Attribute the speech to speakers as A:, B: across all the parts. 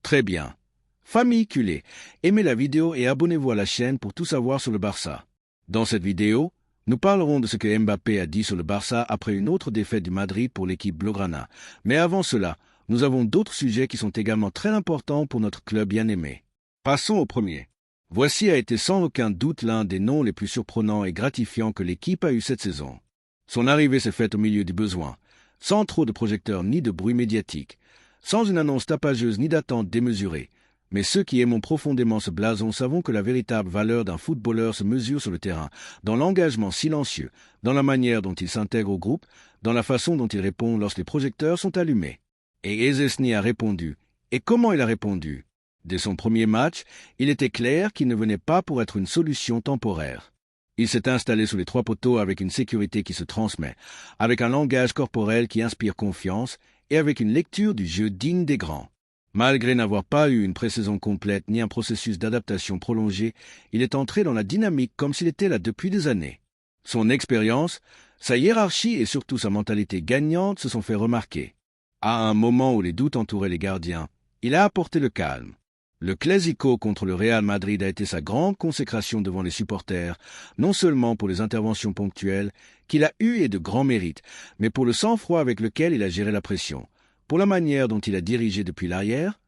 A: Très bien. Famille culée, aimez la vidéo et abonnez-vous à la chaîne pour tout savoir sur le Barça. Dans cette vidéo, nous parlerons de ce que Mbappé a dit sur le Barça après une autre défaite du Madrid pour l'équipe blaugrana. Mais avant cela, nous avons d'autres sujets qui sont également très importants pour notre club bien-aimé. Passons au premier. Voici a été sans aucun doute l'un des noms les plus surprenants et gratifiants que l'équipe a eu cette saison. Son arrivée s'est faite au milieu du besoin, sans trop de projecteurs ni de bruit médiatique, sans une annonce tapageuse ni d'attente démesurée. Mais ceux qui aiment profondément ce blason savons que la véritable valeur d'un footballeur se mesure sur le terrain, dans l'engagement silencieux, dans la manière dont il s'intègre au groupe, dans la façon dont il répond lorsque les projecteurs sont allumés. Et Szczęsny a répondu. Et comment il a répondu? Dès son premier match, il était clair qu'il ne venait pas pour être une solution temporaire. Il s'est installé sous les trois poteaux avec une sécurité qui se transmet, avec un langage corporel qui inspire confiance et avec une lecture du jeu digne des grands. Malgré n'avoir pas eu une pré-saison complète ni un processus d'adaptation prolongé, il est entré dans la dynamique comme s'il était là depuis des années. Son expérience, sa hiérarchie et surtout sa mentalité gagnante se sont fait remarquer. À un moment où les doutes entouraient les gardiens, il a apporté le calme. Le Clásico contre le Real Madrid a été sa grande consécration devant les supporters, non seulement pour les interventions ponctuelles qu'il a eues et de grands mérites, mais pour le sang-froid avec lequel il a géré la pression, pour la manière dont il a dirigé depuis l'arrière,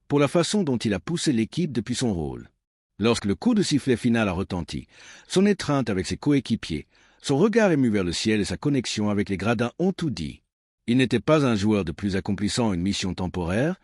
A: pour la façon dont il a poussé l'équipe depuis son rôle. Lorsque le coup de sifflet final a retenti, son étreinte avec ses coéquipiers, son regard ému vers le ciel et sa connexion avec les gradins ont tout dit. Il n'était pas un joueur de plus accomplissant une mission temporaire,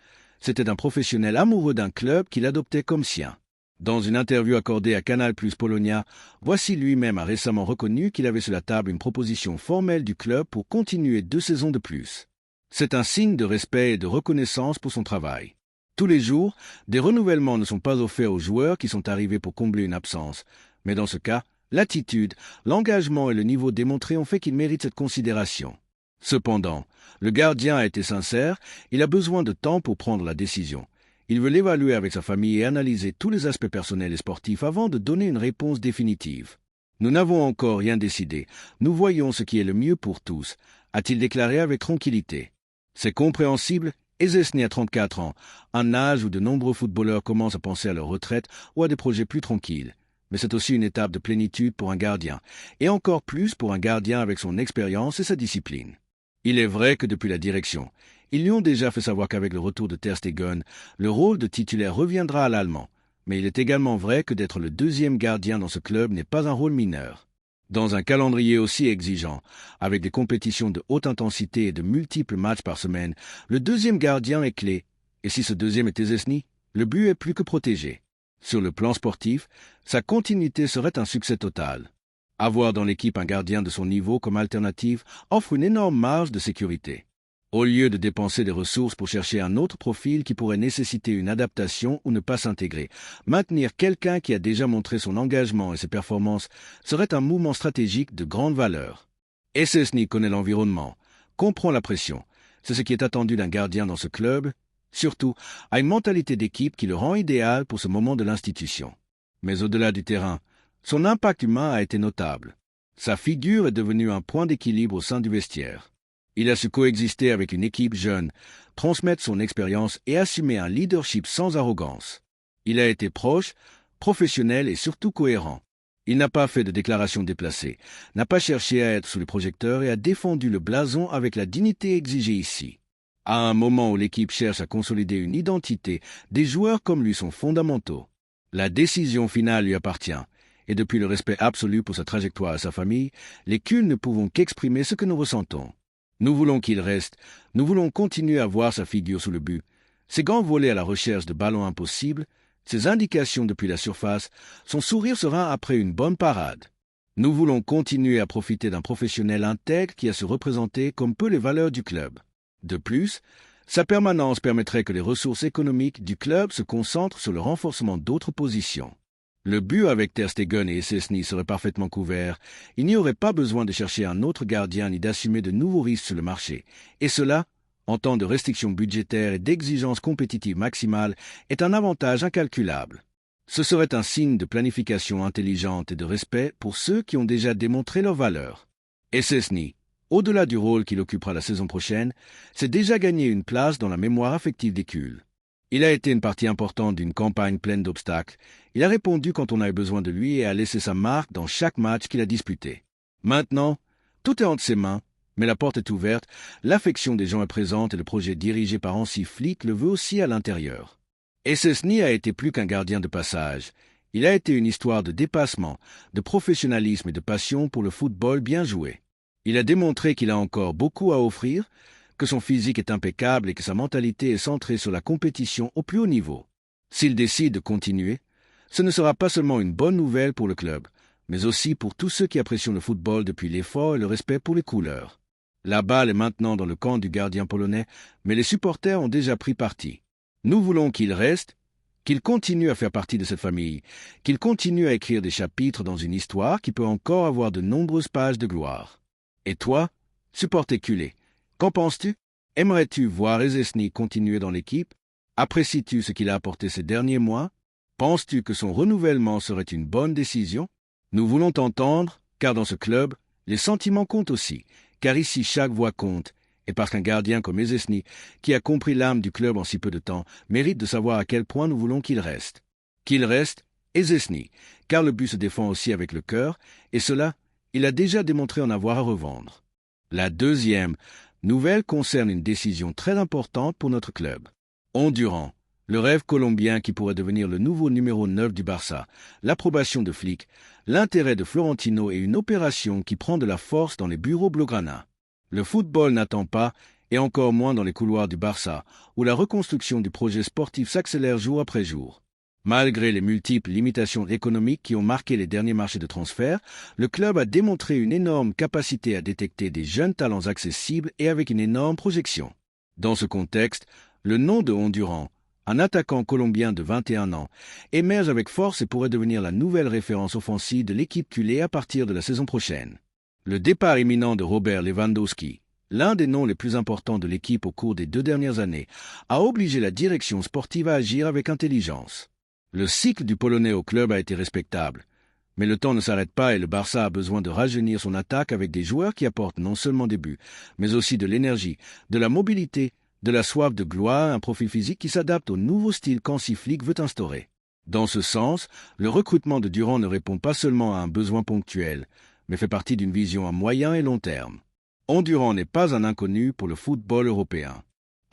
A: c'était un professionnel amoureux d'un club qu'il adoptait comme sien. Dans une interview accordée à Canal+ Polonia, voici lui-même a récemment reconnu qu'il avait sur la table une proposition formelle du club pour continuer 2 saisons de plus. C'est un signe de respect et de reconnaissance pour son travail. Tous les jours, des renouvellements ne sont pas offerts aux joueurs qui sont arrivés pour combler une absence, mais dans ce cas, l'attitude, l'engagement et le niveau démontré ont fait qu'il mérite cette considération. Cependant, le gardien a été sincère, il a besoin de temps pour prendre la décision. Il veut l'évaluer avec sa famille et analyser tous les aspects personnels et sportifs avant de donner une réponse définitive. Nous n'avons encore rien décidé, nous voyons ce qui est le mieux pour tous, a-t-il déclaré avec tranquillité. C'est compréhensible, Szczęsny a 34 ans, un âge où de nombreux footballeurs commencent à penser à leur retraite ou à des projets plus tranquilles. Mais c'est aussi une étape de plénitude pour un gardien, et encore plus pour un gardien avec son expérience et sa discipline. Il est vrai que depuis la direction, ils lui ont déjà fait savoir qu'avec le retour de Ter Stegen, le rôle de titulaire reviendra à l'Allemand. Mais il est également vrai que d'être le deuxième gardien dans ce club n'est pas un rôle mineur. Dans un calendrier aussi exigeant, avec des compétitions de haute intensité et de multiples matchs par semaine, le deuxième gardien est clé. Et si ce deuxième est Szczęsny, le but est plus que protégé. Sur le plan sportif, sa continuité serait un succès total. Avoir dans l'équipe un gardien de son niveau comme alternative offre une énorme marge de sécurité. Au lieu de dépenser des ressources pour chercher un autre profil qui pourrait nécessiter une adaptation ou ne pas s'intégrer, maintenir quelqu'un qui a déjà montré son engagement et ses performances serait un mouvement stratégique de grande valeur. Szczęsny connaît l'environnement, comprend la pression. C'est ce qui est attendu d'un gardien dans ce club, surtout a une mentalité d'équipe qui le rend idéal pour ce moment de l'institution. Mais au-delà du terrain, son impact humain a été notable. Sa figure est devenue un point d'équilibre au sein du vestiaire. Il a su coexister avec une équipe jeune, transmettre son expérience et assumer un leadership sans arrogance. Il a été proche, professionnel et surtout cohérent. Il n'a pas fait de déclarations déplacées, n'a pas cherché à être sous les projecteurs et a défendu le blason avec la dignité exigée ici. À un moment où l'équipe cherche à consolider une identité, des joueurs comme lui sont fondamentaux. La décision finale lui appartient. Et depuis le respect absolu pour sa trajectoire et sa famille, les Kuhn ne pouvons qu'exprimer ce que nous ressentons. Nous voulons qu'il reste, nous voulons continuer à voir sa figure sous le but, ses grands volets à la recherche de ballons impossibles, ses indications depuis la surface, son sourire serein après une bonne parade. Nous voulons continuer à profiter d'un professionnel intègre qui a su représenter comme peu les valeurs du club. De plus, sa permanence permettrait que les ressources économiques du club se concentrent sur le renforcement d'autres positions. Le but avec Ter Stegen et Szczęsny serait parfaitement couvert. Il n'y aurait pas besoin de chercher un autre gardien ni d'assumer de nouveaux risques sur le marché. Et cela, en temps de restrictions budgétaires et d'exigences compétitives maximales, est un avantage incalculable. Ce serait un signe de planification intelligente et de respect pour ceux qui ont déjà démontré leur valeur. Et Szczęsny, au-delà du rôle qu'il occupera la saison prochaine, s'est déjà gagné une place dans la mémoire affective des Kuhn. Il a été une partie importante d'une campagne pleine d'obstacles. Il a répondu quand on avait besoin de lui et a laissé sa marque dans chaque match qu'il a disputé. Maintenant, tout est entre ses mains, mais la porte est ouverte, l'affection des gens est présente et le projet dirigé par Hansi Flick le veut aussi à l'intérieur. Et Szczesny a été plus qu'un gardien de passage. Il a été une histoire de dépassement, de professionnalisme et de passion pour le football bien joué. Il a démontré qu'il a encore beaucoup à offrir, que son physique est impeccable et que sa mentalité est centrée sur la compétition au plus haut niveau. S'il décide de continuer, ce ne sera pas seulement une bonne nouvelle pour le club, mais aussi pour tous ceux qui apprécient le football depuis l'effort et le respect pour les couleurs. La balle est maintenant dans le camp du gardien polonais, mais les supporters ont déjà pris parti. Nous voulons qu'il reste, qu'il continue à faire partie de cette famille, qu'il continue à écrire des chapitres dans une histoire qui peut encore avoir de nombreuses pages de gloire. Et toi, supporter culé, qu'en penses-tu? Aimerais-tu voir Szczesny continuer dans l'équipe? Apprécies-tu ce qu'il a apporté ces derniers mois? Penses-tu que son renouvellement serait une bonne décision? Nous voulons t'entendre, car dans ce club, les sentiments comptent aussi, car ici chaque voix compte, et parce qu'un gardien comme Szczesny, qui a compris l'âme du club en si peu de temps, mérite de savoir à quel point nous voulons qu'il reste. Qu'il reste, Szczesny, car le but se défend aussi avec le cœur, et cela, il a déjà démontré en avoir à revendre. La deuxième nouvelle concerne une décision très importante pour notre club. Ondurant, le rêve colombien qui pourrait devenir le nouveau numéro 9 du Barça, l'approbation de Flick, l'intérêt de Florentino et une opération qui prend de la force dans les bureaux blaugrana. Le football n'attend pas, et encore moins dans les couloirs du Barça, où la reconstruction du projet sportif s'accélère jour après jour. Malgré les multiples limitations économiques qui ont marqué les derniers marchés de transfert, le club a démontré une énorme capacité à détecter des jeunes talents accessibles et avec une énorme projection. Dans ce contexte, le nom de Ondurant, un attaquant colombien de 21 ans, émerge avec force et pourrait devenir la nouvelle référence offensive de l'équipe culée à partir de la saison prochaine. Le départ imminent de Robert Lewandowski, l'un des noms les plus importants de l'équipe au cours des 2 dernières années, a obligé la direction sportive à agir avec intelligence. Le cycle du Polonais au club a été respectable, mais le temps ne s'arrête pas et le Barça a besoin de rajeunir son attaque avec des joueurs qui apportent non seulement des buts, mais aussi de l'énergie, de la mobilité, de la soif de gloire, un profil physique qui s'adapte au nouveau style qu'Hansi Flick veut instaurer. Dans ce sens, le recrutement de Durant ne répond pas seulement à un besoin ponctuel, mais fait partie d'une vision à moyen et long terme. Ondurant n'est pas un inconnu pour le football européen.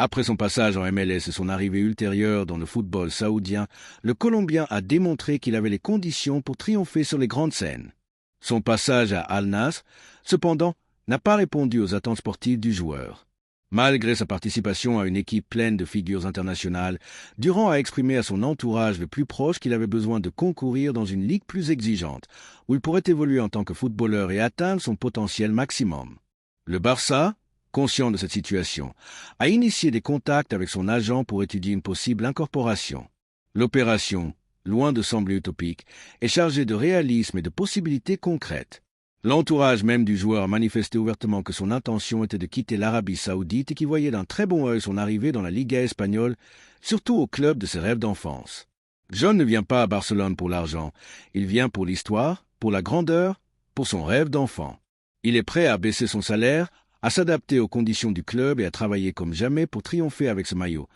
A: Après son passage en MLS et son arrivée ultérieure dans le football saoudien, le Colombien a démontré qu'il avait les conditions pour triompher sur les grandes scènes. Son passage à Al Nassr, cependant, n'a pas répondu aux attentes sportives du joueur. Malgré sa participation à une équipe pleine de figures internationales, Durant a exprimé à son entourage le plus proche qu'il avait besoin de concourir dans une ligue plus exigeante, où il pourrait évoluer en tant que footballeur et atteindre son potentiel maximum. Le Barça, conscient de cette situation, a initié des contacts avec son agent pour étudier une possible incorporation. L'opération, loin de sembler utopique, est chargée de réalisme et de possibilités concrètes. L'entourage même du joueur a manifesté ouvertement que son intention était de quitter l'Arabie saoudite et qui voyait d'un très bon œil son arrivée dans la Liga espagnole, surtout au club de ses rêves d'enfance. John ne vient pas à Barcelone pour l'argent, il vient pour l'histoire, pour la grandeur, pour son rêve d'enfant. Il est prêt à baisser son salaire, à s'adapter aux conditions du club et à travailler comme jamais pour triompher avec ce maillot,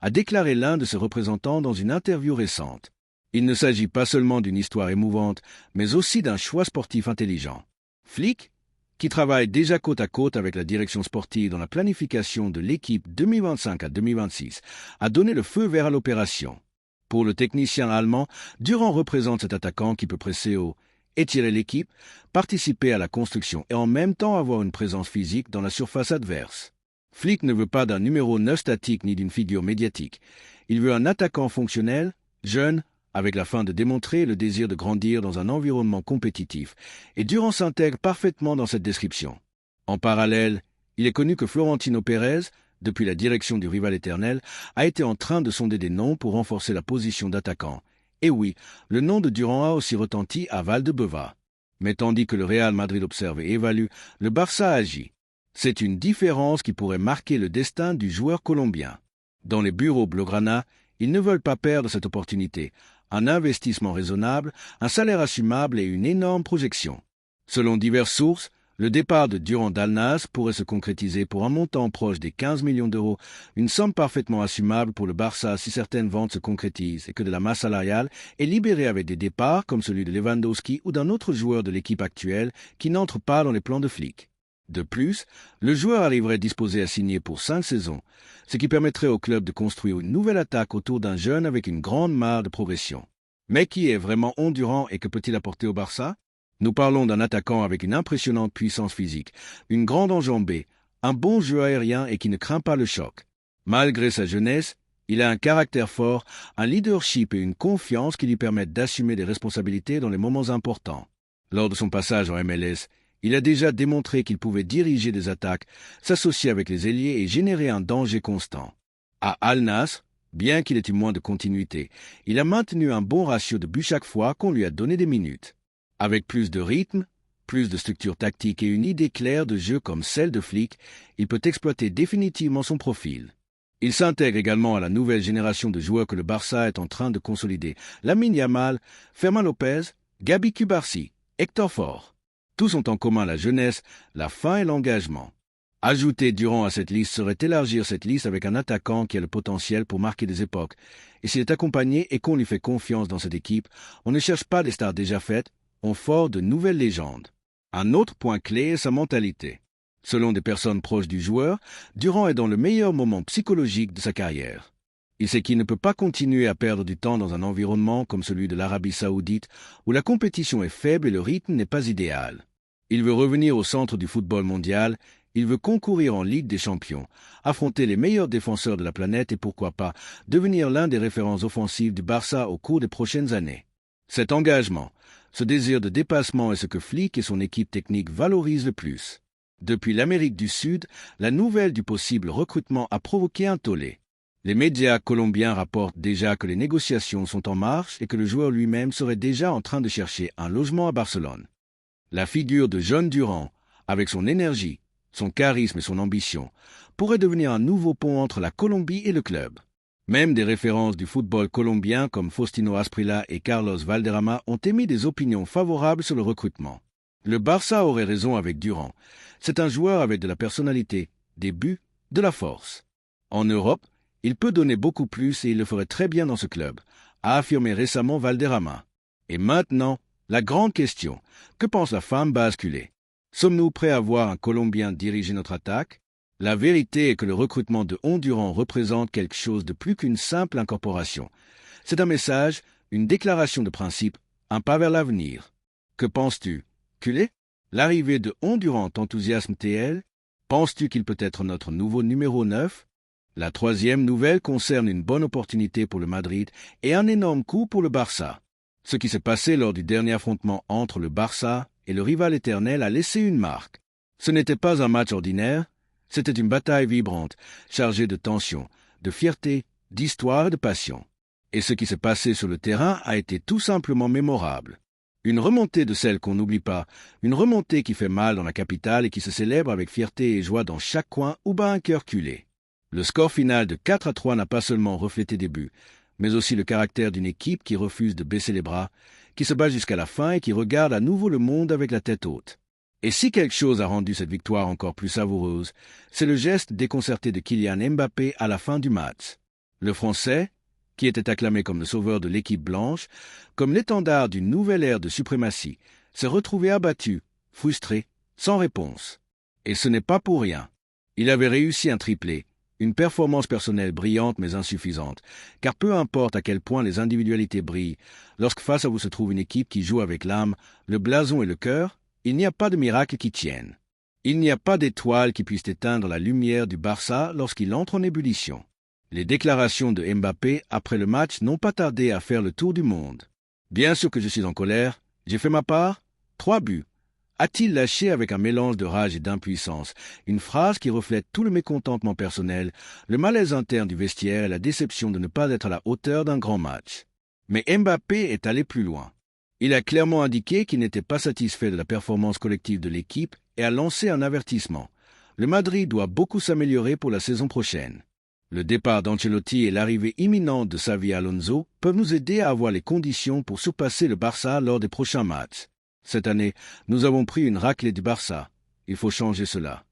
A: a déclaré l'un de ses représentants dans une interview récente. Il ne s'agit pas seulement d'une histoire émouvante, mais aussi d'un choix sportif intelligent. Flick, qui travaille déjà côte à côte avec la direction sportive dans la planification de l'équipe 2025 à 2026, a donné le feu vert à l'opération. Pour le technicien allemand, Durant représente cet attaquant qui peut presser haut, étirer l'équipe, participer à la construction et en même temps avoir une présence physique dans la surface adverse. Flick ne veut pas d'un numéro 9 statique ni d'une figure médiatique. Il veut un attaquant fonctionnel, jeune, avec la fin de démontrer le désir de grandir dans un environnement compétitif, et Durant s'intègre parfaitement dans cette description. En parallèle, il est connu que Florentino Pérez, depuis la direction du rival éternel, a été en train de sonder des noms pour renforcer la position d'attaquant. Et oui, le nom de Durant a aussi retenti à Valdebebas. Mais tandis que le Real Madrid observe et évalue, le Barça agit. C'est une différence qui pourrait marquer le destin du joueur colombien. Dans les bureaux blaugrana, ils ne veulent pas perdre cette opportunité. Un investissement raisonnable, un salaire assumable et une énorme projection. Selon diverses sources, Le départ de Durand d'Al-Nassr pourrait se concrétiser pour un montant proche des 15 millions d'euros, une somme parfaitement assumable pour le Barça si certaines ventes se concrétisent et que de la masse salariale est libérée avec des départs comme celui de Lewandowski ou d'un autre joueur de l'équipe actuelle qui n'entre pas dans les plans de Flick. De plus, le joueur arriverait disposé à signer pour 5 saisons, ce qui permettrait au club de construire une nouvelle attaque autour d'un jeune avec une grande marge de progression. Mais qui est vraiment Durand et que peut-il apporter au Barça? Nous parlons d'un attaquant avec une impressionnante puissance physique, une grande enjambée, un bon jeu aérien et qui ne craint pas le choc. Malgré sa jeunesse, il a un caractère fort, un leadership et une confiance qui lui permettent d'assumer des responsabilités dans les moments importants. Lors de son passage en MLS, il a déjà démontré qu'il pouvait diriger des attaques, s'associer avec les ailiers et générer un danger constant. À Al-Nassr, bien qu'il ait eu moins de continuité, il a maintenu un bon ratio de buts chaque fois qu'on lui a donné des minutes. Avec plus de rythme, plus de structure tactique et une idée claire de jeu comme celle de Flick, il peut exploiter définitivement son profil. Il s'intègre également à la nouvelle génération de joueurs que le Barça est en train de consolider. Lamine Yamal, Fermin Lopez, Gabi Cubarsí, Hector Ford. Tous ont en commun la jeunesse, la faim et l'engagement. Ajouter Durand à cette liste serait élargir cette liste avec un attaquant qui a le potentiel pour marquer des époques. Et s'il est accompagné et qu'on lui fait confiance dans cette équipe, on ne cherche pas des stars déjà faites, on forge de nouvelles légendes. Un autre point clé est sa mentalité. Selon des personnes proches du joueur, Durand est dans le meilleur moment psychologique de sa carrière. Il sait qu'il ne peut pas continuer à perdre du temps dans un environnement comme celui de l'Arabie Saoudite où la compétition est faible et le rythme n'est pas idéal. Il veut revenir au centre du football mondial, il veut concourir en Ligue des Champions, affronter les meilleurs défenseurs de la planète et pourquoi pas devenir l'un des références offensives du Barça au cours des prochaines années. Cet engagement, ce désir de dépassement est ce que Flick et son équipe technique valorisent le plus. Depuis l'Amérique du Sud, la nouvelle du possible recrutement a provoqué un tollé. Les médias colombiens rapportent déjà que les négociations sont en marche et que le joueur lui-même serait déjà en train de chercher un logement à Barcelone. La figure de John Durand, avec son énergie, son charisme et son ambition, pourrait devenir un nouveau pont entre la Colombie et le club. Même des références du football colombien comme Faustino Asprilla et Carlos Valderrama ont émis des opinions favorables sur le recrutement. Le Barça aurait raison avec Durand. C'est un joueur avec de la personnalité, des buts, de la force. En Europe, il peut donner beaucoup plus et il le ferait très bien dans ce club, a affirmé récemment Valderrama. Et maintenant, la grande question, que pense la femme basculée? Sommes-nous prêts à voir un Colombien diriger notre attaque? La vérité est que le recrutement de Durand représente quelque chose de plus qu'une simple incorporation. C'est un message, une déclaration de principe, un pas vers l'avenir. Que penses-tu, Culé? L'arrivée de Durand t'enthousiasme-t-elle? Penses-tu qu'il peut être notre nouveau numéro 9? La troisième nouvelle concerne une bonne opportunité pour le Madrid et un énorme coup pour le Barça. Ce qui s'est passé lors du dernier affrontement entre le Barça et le rival éternel a laissé une marque. Ce n'était pas un match ordinaire, c'était une bataille vibrante, chargée de tension, de fierté, d'histoire et de passion. Et ce qui s'est passé sur le terrain a été tout simplement mémorable. Une remontée de celle qu'on n'oublie pas, une remontée qui fait mal dans la capitale et qui se célèbre avec fierté et joie dans chaque coin où bat un cœur culé. Le score final de 4-3 n'a pas seulement reflété des buts, mais aussi le caractère d'une équipe qui refuse de baisser les bras, qui se bat jusqu'à la fin et qui regarde à nouveau le monde avec la tête haute. Et si quelque chose a rendu cette victoire encore plus savoureuse, c'est le geste déconcerté de Kylian Mbappé à la fin du match. Le Français, qui était acclamé comme le sauveur de l'équipe blanche, comme l'étendard d'une nouvelle ère de suprématie, s'est retrouvé abattu, frustré, sans réponse. Et ce n'est pas pour rien. Il avait réussi un triplé, une performance personnelle brillante mais insuffisante, car peu importe à quel point les individualités brillent, lorsque face à vous se trouve une équipe qui joue avec l'âme, le blason et le cœur, il n'y a pas de miracle qui tienne. Il n'y a pas d'étoile qui puisse éteindre la lumière du Barça lorsqu'il entre en ébullition. Les déclarations de Mbappé après le match n'ont pas tardé à faire le tour du monde. Bien sûr que je suis en colère, j'ai fait ma part, 3 buts. A-t-il lâché avec un mélange de rage et d'impuissance, une phrase qui reflète tout le mécontentement personnel, le malaise interne du vestiaire et la déception de ne pas être à la hauteur d'un grand match. Mais Mbappé est allé plus loin. Il a clairement indiqué qu'il n'était pas satisfait de la performance collective de l'équipe et a lancé un avertissement. Le Madrid doit beaucoup s'améliorer pour la saison prochaine. Le départ d'Ancelotti et l'arrivée imminente de Xavi Alonso peuvent nous aider à avoir les conditions pour surpasser le Barça lors des prochains matchs. Cette année, nous avons pris une raclée du Barça. il faut changer cela.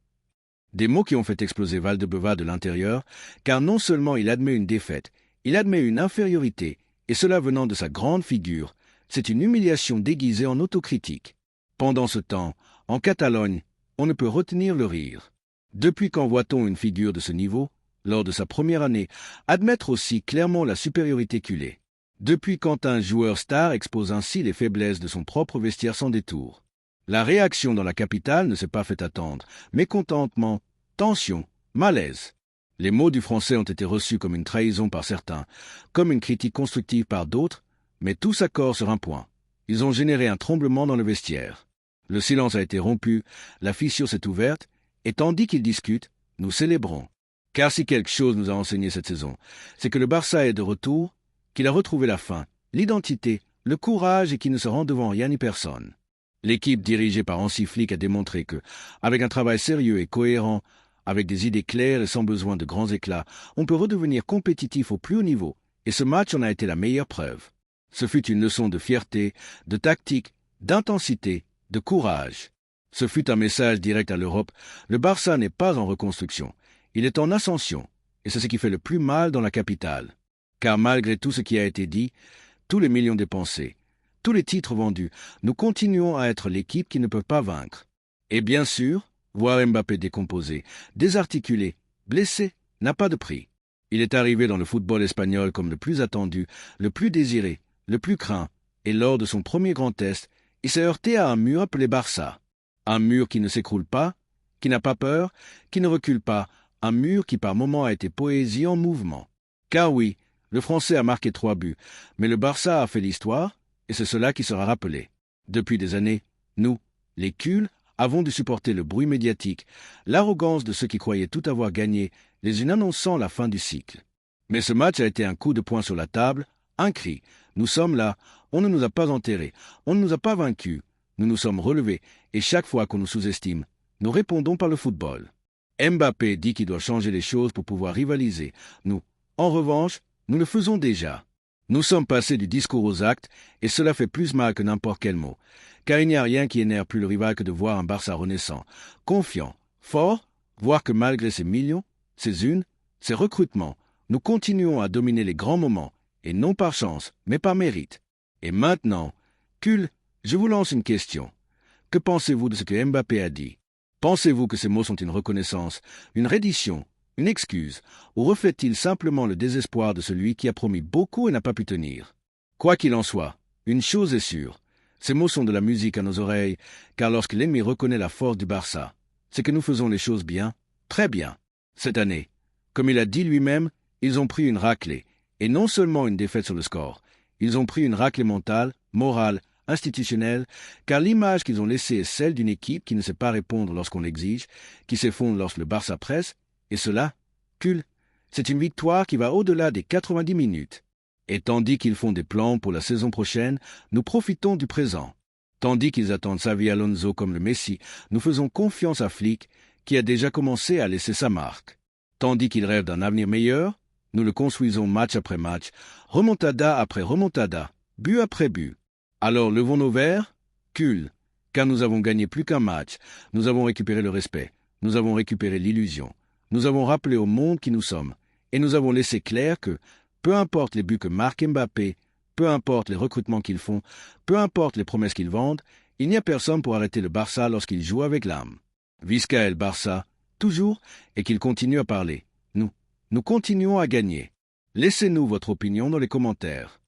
A: Des mots qui ont fait exploser Valdebeba de l'intérieur, car non seulement il admet une défaite, il admet une infériorité, et cela venant de sa grande figure, c'est une humiliation déguisée en autocritique. Pendant ce temps, en Catalogne, on ne peut retenir le rire. Depuis quand voit-on une figure de ce niveau, lors de sa première année, admettre aussi clairement la supériorité culée? Depuis quand un joueur star expose ainsi les faiblesses de son propre vestiaire sans détour? La réaction dans la capitale ne s'est pas fait attendre. Mécontentement, tension, malaise. Les mots du français ont été reçus comme une trahison par certains, comme une critique constructive par d'autres, mais tous s'accordent sur un point. Ils ont généré un tremblement dans le vestiaire. Le silence a été rompu, la fissure s'est ouverte, et tandis qu'ils discutent, nous célébrons. Car si quelque chose nous a enseigné cette saison, c'est que le Barça est de retour, qu'il a retrouvé la faim, l'identité, le courage et qu'il ne se rend devant rien ni personne. L'équipe dirigée par Hansi Flick a démontré que, avec un travail sérieux et cohérent, avec des idées claires et sans besoin de grands éclats, on peut redevenir compétitif au plus haut niveau, et ce match en a été la meilleure preuve. Ce fut une leçon de fierté, de tactique, d'intensité, de courage. Ce fut un message direct à l'Europe, le Barça n'est pas en reconstruction, il est en ascension, et c'est ce qui fait le plus mal dans la capitale. Car malgré tout ce qui a été dit, tous les millions dépensés, tous les titres vendus, nous continuons à être l'équipe qui ne peut pas vaincre. Et bien sûr, voir Mbappé décomposé, désarticulé, blessé, n'a pas de prix. Il est arrivé dans le football espagnol comme le plus attendu, le plus désiré, le plus craint, et lors de son premier grand test, il s'est heurté à un mur appelé Barça. Un mur qui ne s'écroule pas, qui n'a pas peur, qui ne recule pas, un mur qui par moments a été poésie en mouvement. Car oui, le Français a marqué 3 buts, mais le Barça a fait l'histoire, et c'est cela qui sera rappelé. Depuis des années, nous, les culs, avons dû supporter le bruit médiatique, l'arrogance de ceux qui croyaient tout avoir gagné, les unes annonçant la fin du cycle. Mais ce match a été un coup de poing sur la table, un cri. Nous sommes là, on ne nous a pas enterrés, on ne nous a pas vaincus, nous nous sommes relevés, et chaque fois qu'on nous sous-estime, nous répondons par le football. Mbappé dit qu'il doit changer les choses pour pouvoir rivaliser. Nous, en revanche, nous le faisons déjà. Nous sommes passés du discours aux actes, et cela fait plus mal que n'importe quel mot, car il n'y a rien qui énerve plus le rival que de voir un Barça renaissant, confiant, fort, voir que malgré ses millions, ses unes, ses recrutements, nous continuons à dominer les grands moments, et non par chance, mais par mérite. Et maintenant, Kul, je vous lance une question. Que pensez-vous de ce que Mbappé a dit? Pensez-vous que ces mots sont une reconnaissance, une reddition, une excuse, ou reflètent-ils simplement le désespoir de celui qui a promis beaucoup et n'a pas pu tenir? Quoi qu'il en soit, une chose est sûre, ces mots sont de la musique à nos oreilles, car lorsque l'ennemi reconnaît la force du Barça, c'est que nous faisons les choses bien, très bien. Cette année, comme il a dit lui-même, ils ont pris une raclée, et non seulement une défaite sur le score, ils ont pris une raclée mentale, morale, institutionnelle, car l'image qu'ils ont laissée est celle d'une équipe qui ne sait pas répondre lorsqu'on l'exige, qui s'effondre lorsque le Barça presse, et cela, Kul, c'est une victoire qui va au-delà des 90 minutes. Et tandis qu'ils font des plans pour la saison prochaine, nous profitons du présent. Tandis qu'ils attendent Xavi Alonso comme le Messi, nous faisons confiance à Flick, qui a déjà commencé à laisser sa marque. Tandis qu'ils rêvent d'un avenir meilleur, nous le construisons match après match, remontada après remontada, but après but. Alors levons nos verres, Kul, car nous avons gagné plus qu'un match, nous avons récupéré le respect, nous avons récupéré l'illusion, nous avons rappelé au monde qui nous sommes, et nous avons laissé clair que, peu importe les buts que marque Mbappé, peu importe les recrutements qu'ils font, peu importe les promesses qu'ils vendent, il n'y a personne pour arrêter le Barça lorsqu'il joue avec l'âme. Visca el Barça, toujours, et qu'il continue à parler. Nous continuons à gagner. Laissez-nous votre opinion dans les commentaires.